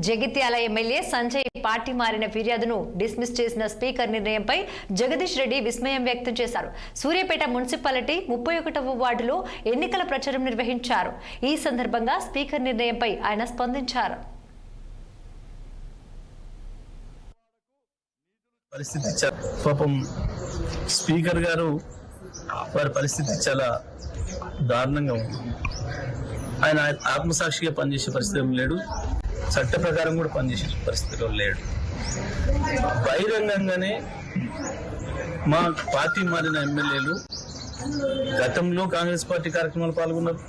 Jagtial MLA Sanjay party మారిన ఫిర్యాదును dismiss చేసిన స్పీకర్ నిర్ణయంపై జగదీష్ రెడ్డి విస్మయం వ్యక్తం చేశారు. సూర్యాపేట మున్సిపాలిటీ 31వ వార్డులో ఎన్నికల ప్రచారం నిర్వహించారు. ఈ సందర్భంగా స్పీకర్ నిర్ణయంపై ఆయన స్పందించారు. పాపం స్పీకర్ గారు వారి పరిస్థితి చాలా దారుణంగా ఉంది. ఆయన ఆత్మసాక్షిగా పనిచేసే పరిస్థితి లేడు, చట్ట ప్రకారం కూడా పనిచేసే పరిస్థితిలో లేడు. బహిరంగంగానే మా పార్టీ మారిన ఎమ్మెల్యేలు గతంలో కాంగ్రెస్ పార్టీ కార్యక్రమాలు పాల్గొన్నారు,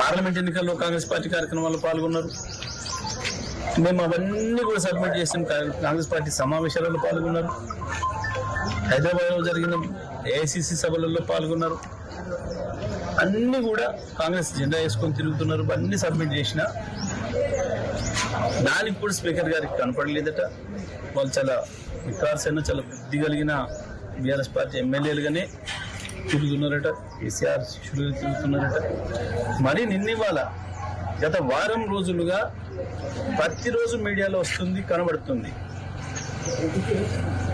పార్లమెంట్ ఎన్నికల్లో కాంగ్రెస్ పార్టీ కార్యక్రమాల్లో పాల్గొన్నారు. మేము అవన్నీ కూడా సబ్మిట్ చేసిన కాంగ్రెస్ పార్టీ సమావేశాలలో పాల్గొన్నారు, హైదరాబాద్లో జరిగిన ఏఐసిసి సభలలో పాల్గొన్నారు. అన్ని కూడా కాంగ్రెస్ జెండా వేసుకొని తిరుగుతున్నారు. అన్ని సబ్మిట్ చేసిన దానికి కూడా స్పీకర్ గారికి కనపడలేదట. వాళ్ళు చాలా వికాసైన చాలా బుద్ధి కలిగిన బీఆర్ఎస్ పార్టీ ఎమ్మెల్యేలుగానే తిరుగుతున్నారట, కేసీఆర్ శిష్యులుగా తిరుగుతున్నారట. మరి నిన్నివాళ గత వారం రోజులుగా ప్రతిరోజు మీడియాలో వస్తుంది, కనబడుతుంది.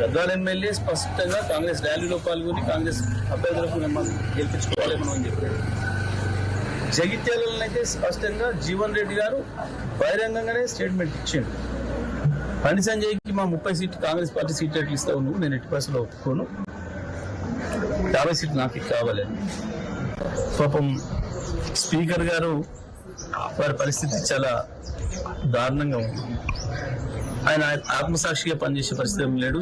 గద్వాల ఎమ్మెల్యే స్పష్టంగా కాంగ్రెస్ ర్యాలీలో పాల్గొని కాంగ్రెస్ అభ్యర్థులకు గెలిపించుకోవాలి మనం చెప్పారు. జగిత్యాలలో అయితే స్పష్టంగా జీవన్ రెడ్డి గారు బహిరంగంగానే స్టేట్మెంట్ ఇచ్చిండు. బండి సంజయ్కి మా 30 సీట్లు కాంగ్రెస్ పార్టీ సీట్లు ఎట్లు ఇస్తావు నువ్వు, నేను ఎట్టి పరిస్థితిలో ఒప్పుకోను, 50 సీట్లు నాకు కావాలని. పాపం స్పీకర్ గారు వారి పరిస్థితి చాలా దారుణంగా ఉంది. ఆయన ఆత్మసాక్షిగా పనిచేసే పరిస్థితి లేడు,